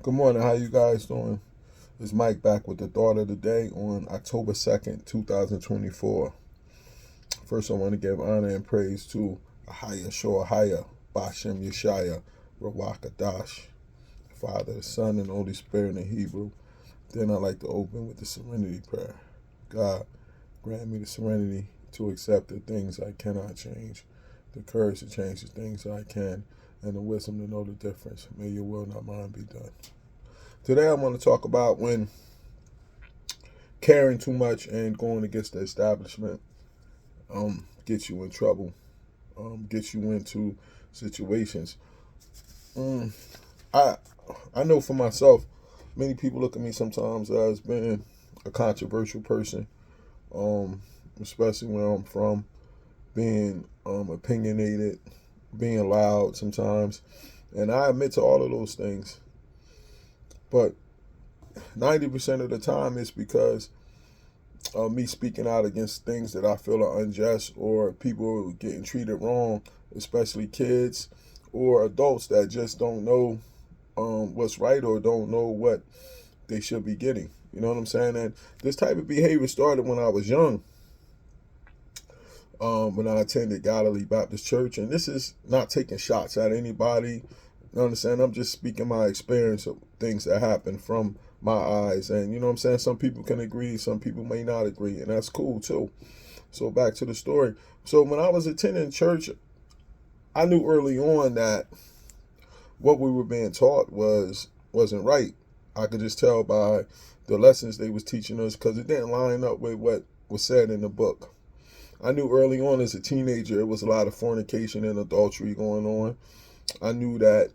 Good morning. How you guys doing? It's Mike back with the thought of the day on October 2nd, 2024. First, I want to give honor and praise to Ahaya Shoahaya, Bashem Yeshaya, Rawakadash, Father, the Son, and the Holy Spirit in Hebrew. Then I'd like to open with the serenity prayer. God, grant me the serenity to accept the things I cannot change, the courage to change the things I can, and the wisdom to know the difference. May your will, not mine, be done. Today I want to talk about when caring too much and going against the establishment gets you in trouble, gets you into situations. Mm, I I know for myself, many people look at me sometimes as being a controversial person, um, especially where I'm from, being opinionated, being loud sometimes, and I admit to all of those things. But 90% of the time, it's because me speaking out against things that I feel are unjust or people getting treated wrong, especially kids or adults that just don't know what's right or don't know what they should be getting. You know what I'm saying? And this type of behavior started when I was young, when I attended Galilee Baptist Church. And this is not taking shots at anybody. You understand? I'm just speaking my experience of things that happened from my eyes. And you know what I'm saying? Some people can agree, some people may not agree, and that's cool too. So back to the story. So when I was attending church, I knew early on that what we were being taught wasn't right. I could just tell by the lessons they was teaching us because it didn't line up with what was said in the book. I knew early on as a teenager it was a lot of fornication and adultery going on. I knew that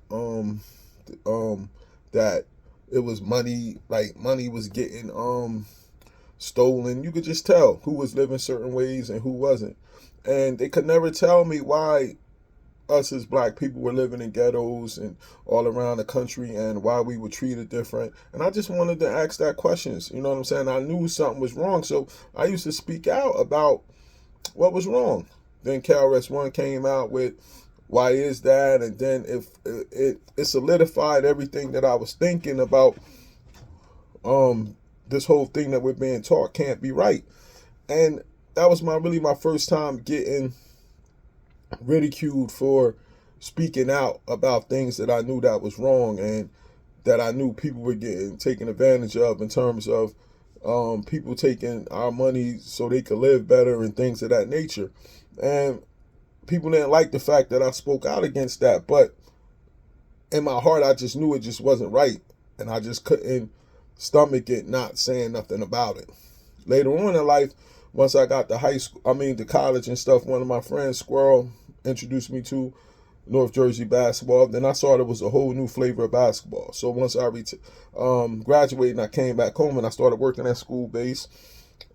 it was money, like money was getting stolen. You could just tell who was living certain ways and who wasn't. And they could never tell me why us as black people were living in ghettos and all around the country and why we were treated different. And I just wanted to ask that questions. You know what I'm saying? I knew something was wrong. So I used to speak out about what was wrong. Then KRS One came out with why is that, and then if it solidified everything that I was thinking about this whole thing that we're being taught can't be right. And that was my first time getting ridiculed for speaking out about things that I knew that was wrong and that I knew people were getting taken advantage of in terms of people taking our money so they could live better and things of that nature. And people didn't like the fact that I spoke out against that, but in my heart I just knew it just wasn't right, and I just couldn't stomach it not saying nothing about it. Later on in life, once I got to to college and stuff, one of my friends, Squirrel, introduced me to North Jersey basketball. Then I saw there was a whole new flavor of basketball. So once I graduated and I came back home and I started working at school base,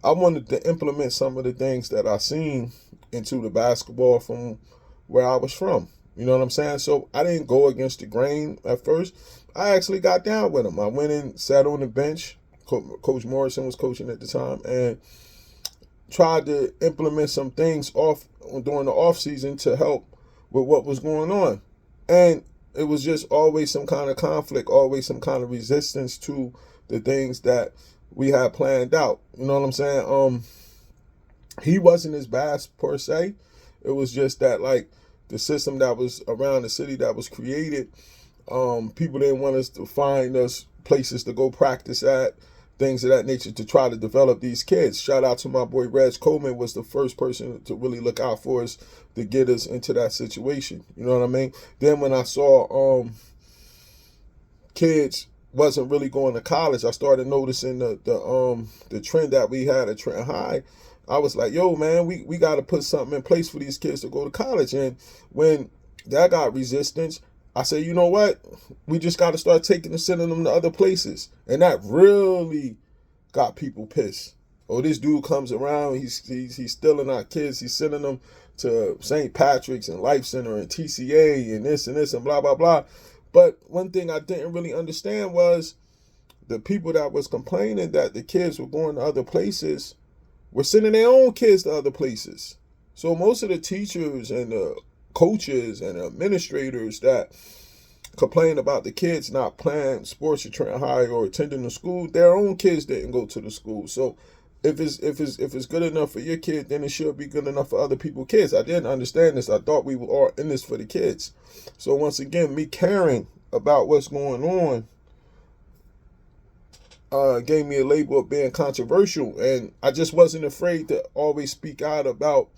I wanted to implement some of the things that I seen into the basketball from where I was from. You know what I'm saying? So I didn't go against the grain at first. I actually got down with them. I went and sat on the bench. Coach Morrison was coaching at the time, and tried to implement some things off during the off season to help with what was going on. And it was just always some kind of conflict, always some kind of resistance to the things that we had planned out. You know what I'm saying? He wasn't as bad per se. It was just that like the system that was around the city that was created, people didn't want us to find us places to go practice at, things of that nature to try to develop these kids. Shout out to my boy Reg Coleman, was the first person to really look out for us to get us into that situation. You know what I mean? Then when I saw kids wasn't really going to college, I started noticing the trend that we had at Trent High. I was like, yo, man, we got to put something in place for these kids to go to college. And when that got resistance, I said, you know what? We just got to start sending them to other places. And that really got people pissed. Oh, this dude comes around, he's stealing our kids. He's sending them to St. Patrick's and Life Center and TCA and this and blah, blah, blah. But one thing I didn't really understand was the people that was complaining that the kids were going to other places were sending their own kids to other places. So most of the teachers and the coaches and administrators that complain about the kids not playing sports at Trent High or attending the school. Their own kids didn't go to the school. So if it's good enough for your kid, then it should be good enough for other people's kids. I didn't understand this. I thought we were all in this for the kids. So once again, me caring about what's going on gave me a label of being controversial, and I just wasn't afraid to always speak out about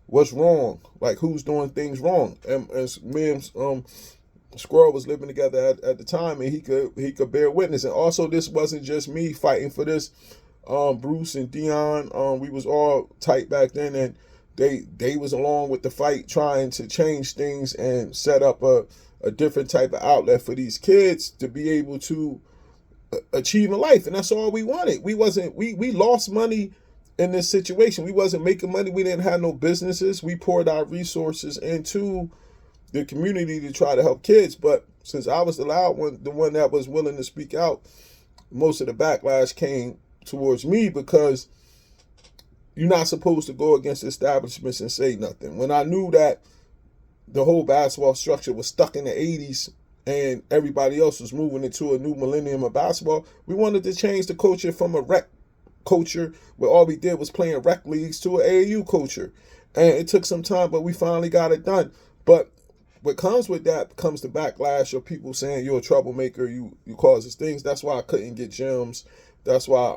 what's wrong, like who's doing things wrong. And me and Squirrel was living together at the time, and he could bear witness. And also, this wasn't just me fighting for this. Bruce and Dion, we was all tight back then, and they was along with the fight, trying to change things and set up a different type of outlet for these kids to be able to achieve in life. And that's all we wanted. We lost money in this situation. We wasn't making money. We didn't have no businesses. We poured our resources into the community to try to help kids. But since I was the loud one, the one that was willing to speak out, most of the backlash came towards me, because you're not supposed to go against establishments and say nothing. When I knew that the whole basketball structure was stuck in the 80s and everybody else was moving into a new millennium of basketball, we wanted to change the culture from a rec culture where all we did was playing rec leagues to an AAU culture. And it took some time, but we finally got it done. But what comes with that comes the backlash of people saying you're a troublemaker, you causes things. That's why I couldn't get gyms. That's why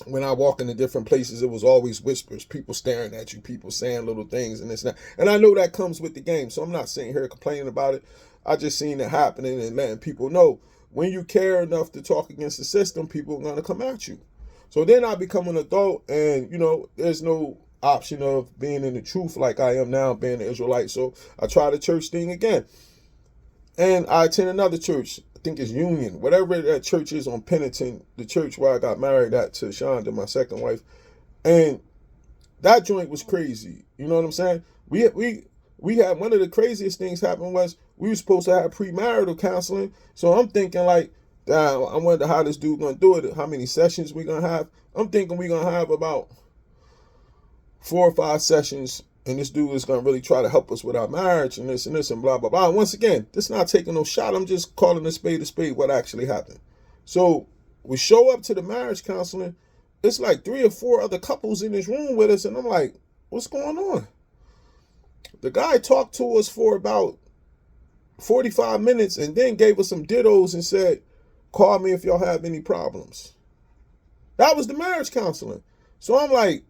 when I walk into different places, it was always whispers, people staring at you, people saying little things and this and that. And I know that comes with the game, so I'm not sitting here complaining about it. I just seen it happening and letting people know when you care enough to talk against the system, people are going to come at you. So then I become an adult, and, there's no option of being in the truth like I am now, being an Israelite. So I try the church thing again. And I attend another church, I think it's Union, whatever that church is on Pennington, the church where I got married at to Shonda, my second wife. And that joint was crazy. You know what I'm saying? We had one of the craziest things happen was we were supposed to have premarital counseling. So I'm thinking like, I wonder how this dude gonna do it, how many sessions we gonna have. I'm thinking we gonna have about 4 or 5 sessions, and this dude is gonna really try to help us with our marriage and this and blah, blah, blah. And once again, this is not taking no shot. I'm just calling a spade what actually happened. So we show up to the marriage counseling. It's like 3 or 4 other couples in this room with us, and I'm like, what's going on? The guy talked to us for about 45 minutes and then gave us some dittos and said, call me if y'all have any problems. That was the marriage counseling. So I'm like,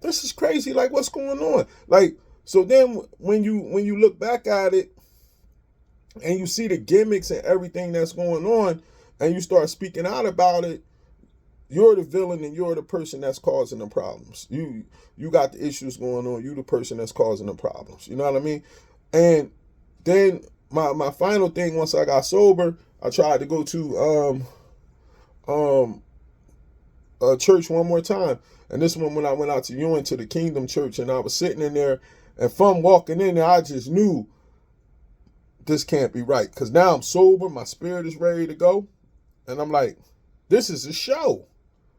this is crazy. Like, what's going on? Like, so then when you look back at it and you see the gimmicks and everything that's going on and you start speaking out about it, you're the villain and you're the person that's causing the problems. You got the issues going on. You the person that's causing the problems. You know what I mean? And then my final thing, once I got sober, I tried to go to a church one more time. And this one, when I went out to Ewing to the Kingdom Church, and I was sitting in there, and from walking in there, I just knew this can't be right. Because now I'm sober, my spirit is ready to go. And I'm like, this is a show.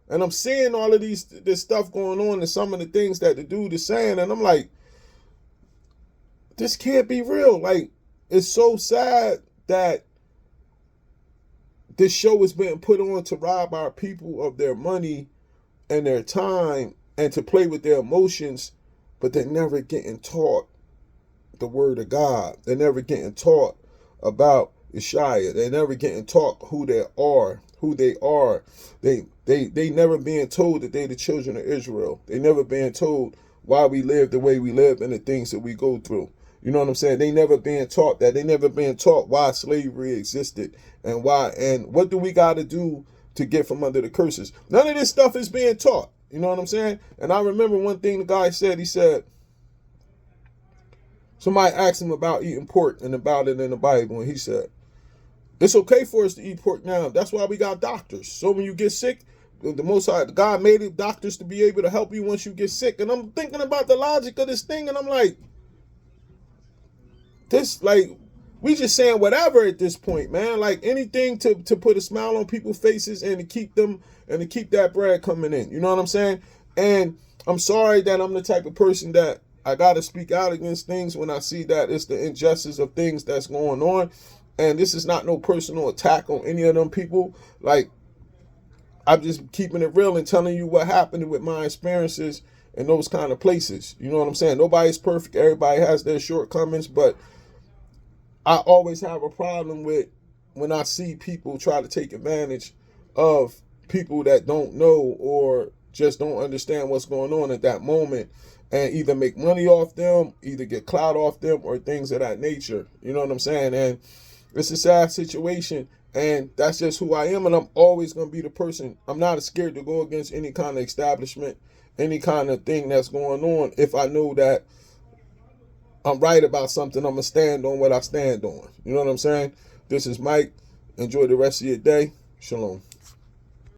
And I'm seeing all of this stuff going on and some of the things that the dude is saying. And I'm like, this can't be real. Like, it's so sad that this show is being put on to rob our people of their money and their time and to play with their emotions, but they're never getting taught the word of God. They're never getting taught about Ishaya. They're never getting taught who they are. They never being told that they the children of Israel. They never being told why we live the way we live and the things that we go through. You know what I'm saying? They never being taught that. They never being taught why slavery existed and why and what do we got to do to get from under the curses. None of this stuff is being taught. You know what I'm saying? And I remember one thing the guy said. He said, somebody asked him about eating pork and about it in the Bible. And he said, it's okay for us to eat pork now. That's why we got doctors. So when you get sick, the Most High, God made it doctors to be able to help you once you get sick. And I'm thinking about the logic of this thing. And I'm like, we just saying whatever at this point, man. Like anything to put a smile on people's faces and to keep them and to keep that bread coming in. You know what I'm saying? And I'm sorry that I'm the type of person that I got to speak out against things when I see that it's the injustice of things that's going on. And this is not no personal attack on any of them people. Like, I'm just keeping it real and telling you what happened with my experiences in those kind of places. You know what I'm saying? Nobody's perfect. Everybody has their shortcomings, but I always have a problem with when I see people try to take advantage of people that don't know or just don't understand what's going on at that moment and either make money off them, either get clout off them, or things of that nature. You know what I'm saying? And it's a sad situation, and that's just who I am, and I'm always going to be the person. I'm not scared to go against any kind of establishment, any kind of thing that's going on. If I know that I'm right about something, I'm going to stand on what I stand on. You know what I'm saying? This is Mike. Enjoy the rest of your day. Shalom.